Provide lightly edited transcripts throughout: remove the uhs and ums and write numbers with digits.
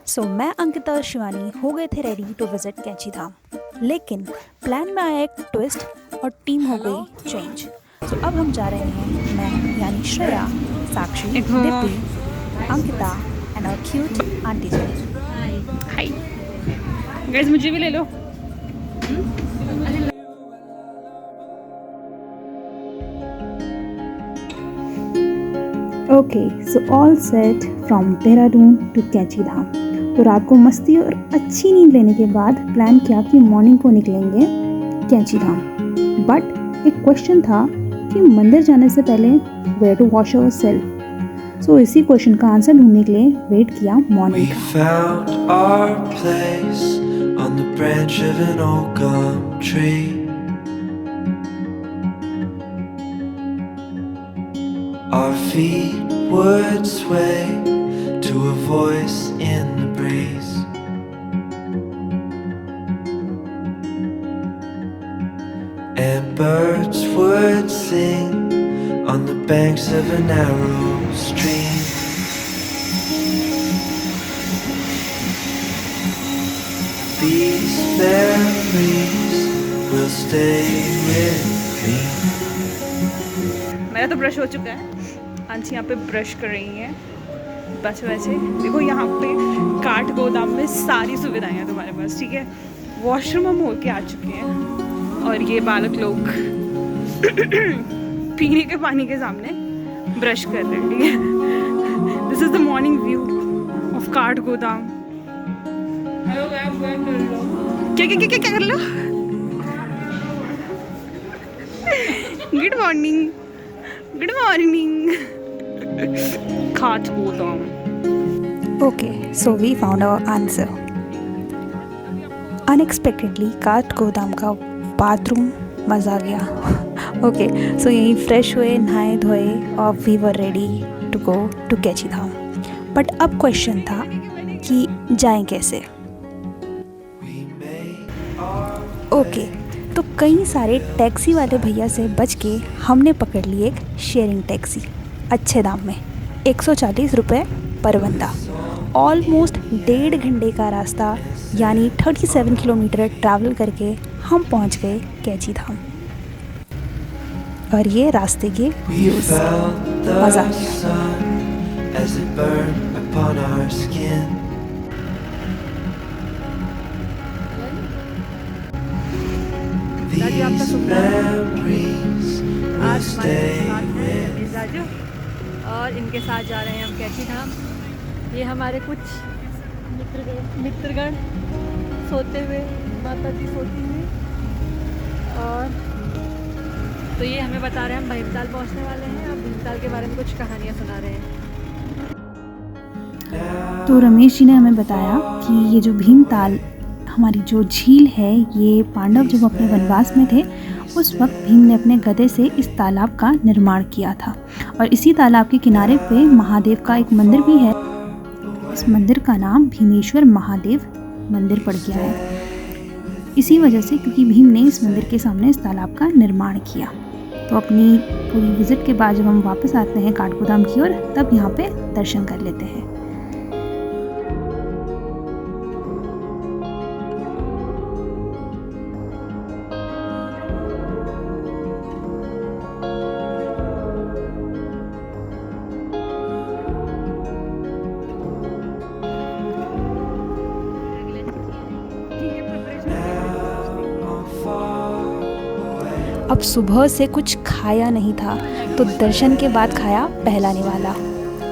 सो मैं अंकिता और शिवानी हो गए थे रेडी टू विजिट कैंची धाम, लेकिन प्लान में आया एक ट्विस्ट और टीम हो गई चेंज। सो अब हम जा रहे हैं, मैं यानी Shreya, Sakshi, Dipti, Ankita and our cute aunty ji. Hi guys, मुझे भी ले लो। Okay, so all set from Dehradun to Kainchi Dham. तो रात को मस्ती और अच्छी नींद लेने के बाद प्लान किया कि मॉर्निंग को निकलेंगे कैंची धाम। बट एक क्वेश्चन था कि मंदिर जाने से पहले where to wash ourself. So इसी क्वेश्चन का आंसर ढूंढने के लिए वेट किया मॉर्निंग का। found our place on the branch of an old gum tree. Our feet would sway to a voice in the breeze. And birds would sing on the banks of a narrow stream. These memories will stay with me. मेरा तो brush हो चुका है। Aunty यहाँ पे brush कर रही हैं। बस वैसे देखो, यहाँ पे काठ गोदाम में सारी सुविधाएं हैं तुम्हारे पास, ठीक है। वॉशरूम हम होके आ चुके हैं और ये बालक लोग पीने के पानी के सामने ब्रश कर रहे हैं, ठीक है। This is the morning view of Kathgodam. क्या क्या क्या क्या कर लो। Good morning, good morning. Kathgodam. Okay, so we found our answer. Unexpectedly, काठ गोदाम का बाथरूम मज़ा आ गया। ओके, सो यहीं फ्रेश हुए, नहाए धोए और we were ready to go to Kainchi Dham. But अब क्वेश्चन था कि जाएं कैसे। ओके, तो कई सारे टैक्सी वाले भैया से बच के हमने पकड़ ली एक शेयरिंग टैक्सी अच्छे दाम में, 140 रुपये पर बंदा। ऑलमोस्ट 1.5 घंटे का रास्ता यानी 37 किलोमीटर ट्रैवल करके हम पहुंच गए कैंची धाम। और ये रास्ते के We व्यूज़, felt मज़ा आ the गया। sun as it burned upon our skin. These memories will stay with Raju और इनके साथ जा रहे हैं हम कैंची धाम। ये हमारे कुछ मित्रगण सोते हुए, माता जी सोती हुई, और तो ये हमें बता रहे हैं हम भीमताल पहुंचने वाले हैं। अब भीमताल के बारे में कुछ कहानियां सुना रहे हैं। तो रमेश जी ने हमें बताया कि ये जो भीमताल हमारी जो झील है, ये पांडव जब अपने वनवास में थे उस वक्त भीम ने अपने गदे से इस तालाब का निर्माण किया था। और इसी तालाब के किनारे पे महादेव का एक मंदिर भी है। इस मंदिर का नाम भीमेश्वर महादेव मंदिर पड़ गया है इसी वजह से, क्योंकि भीम ने इस मंदिर के सामने इस तालाब का निर्माण किया। तो अपनी पूरी विज़िट के बाद जब हम वापस आते हैं काठगोदाम की ओर, तब यहाँ पे दर्शन कर लेते हैं। अब सुबह से कुछ खाया नहीं था, तो दर्शन के बाद खाया पहला निवाला,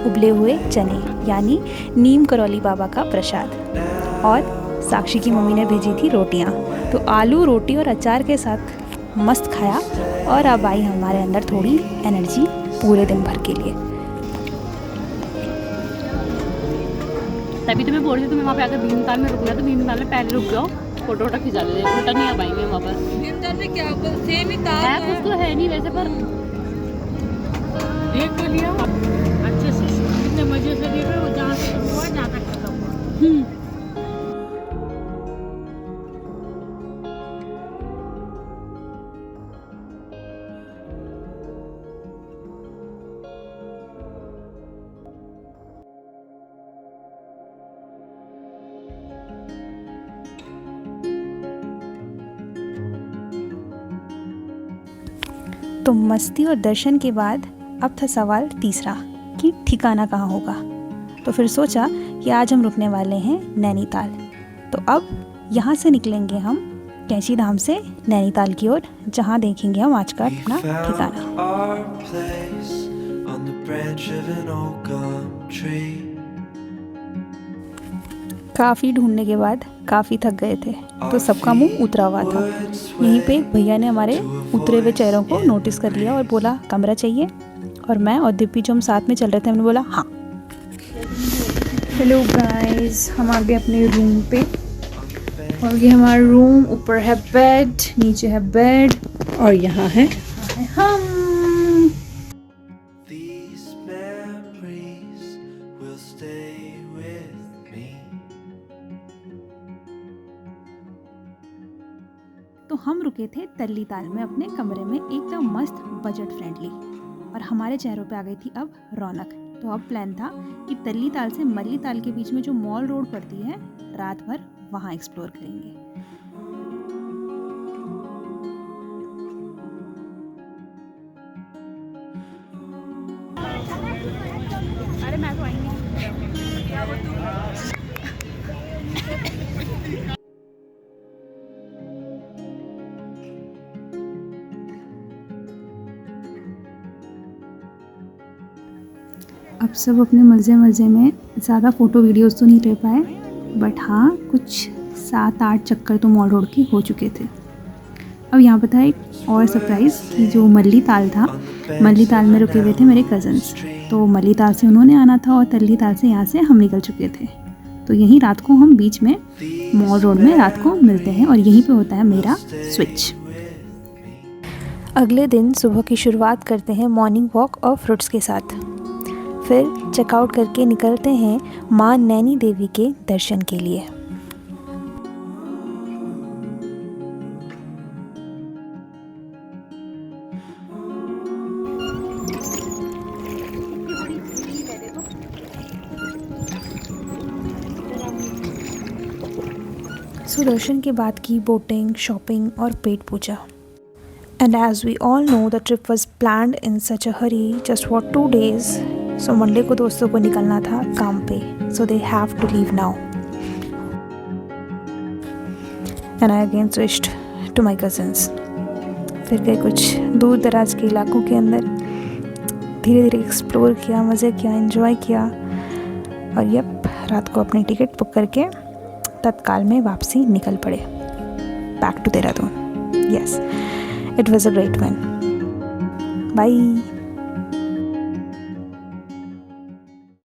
उबले हुए चने यानी नीम करौली बाबा का प्रसाद। और साक्षी की मम्मी ने भेजी थी रोटियां, तो आलू रोटी और अचार के साथ मस्त खाया। और अब आई हमारे अंदर थोड़ी एनर्जी पूरे दिन भर के लिए। तभी तो मैं बोल रही हूँ तुम्हें वहाँ पे अगर भीमताल में रुकना तो भीमताल में पहले रुक जाओ, फोटो वोटो खिंचा ले, रिटर्न नहीं आ पाएंगे वहाँ पर। भीमताल में क्या होगा, सेम ही ताल है, कुछ तो है नहीं वैसे, पर देख तो लिया अच्छे से, कितने मजे से देख रहे हो, जहाँ से हुआ जहाँ तक खत्म हुआ। तो मस्ती और दर्शन के बाद अब था सवाल तीसरा कि ठिकाना कहाँ होगा। तो फिर सोचा कि आज हम रुकने वाले हैं नैनीताल। तो अब यहाँ से निकलेंगे हम कैंची धाम से नैनीताल की ओर, जहाँ देखेंगे हम आज का अपना ठिकाना। our place on the branch of an old gum tree. काफ़ी ढूंढने के बाद काफ़ी थक गए थे, तो सबका मुंह उतरा हुआ था। यहीं पे एक भैया ने हमारे उतरे हुए चेहरों को नोटिस कर लिया और बोला कमरा चाहिए। और मैं और दिप्पी जो हम साथ में चल रहे थे, हमने बोला हाँ। हेलो गाइस, हम आ गए अपने रूम पे और ये हमारा रूम। ऊपर है बेड, नीचे है बेड और यहाँ है हम। These memories will stay with me. तो हम रुके थे तल्ली ताल में अपने कमरे में, एकदम मस्त बजट फ्रेंडली, और हमारे चेहरों पे आ गई थी अब रौनक। तो अब प्लान था कि तल्ली ताल से मल्ली ताल के बीच में जो मॉल रोड पड़ती है, रात भर वहाँ एक्सप्लोर करेंगे। अरे मैं तो आई नहीं। अब सब अपने मज़े मज़े में ज़्यादा फ़ोटो वीडियोस तो नहीं ले पाए, बट हाँ कुछ 7-8 चक्कर तो मॉल रोड के हो चुके थे। अब यहाँ पर था एक और सरप्राइज़ कि जो मल्ली ताल था, मल्ली ताल में रुके हुए थे मेरे कज़न्स। तो मल्ली ताल से उन्होंने आना था और तल्ली ताल से यहाँ से हम निकल चुके थे। तो यहीं रात को हम बीच में मॉल रोड में रात को मिलते हैं और यहीं पे होता है मेरा स्विच। अगले दिन सुबह की शुरुआत करते हैं मॉर्निंग वॉक और फ्रूट्स के साथ। फिर चेकआउट करके निकलते हैं माँ नैनी देवी के दर्शन के लिए। सो दर्शन के बाद की बोटिंग, शॉपिंग और पेट पूजा। And as we all know, the trip was planned in such a hurry, just for 2 days. So Monday को दोस्तों को निकलना था काम पे, so they have to leave now. And I again switched to my cousins. फिर गए कुछ दूर दराज के इलाकों के अंदर, धीरे धीरे एक्सप्लोर किया, मज़े किया, एंजॉय किया और यप रात को अपनी टिकट बुक करके तत्काल में वापसी निकल पड़े back to Dehradun. Yes, it was a great one. Bye.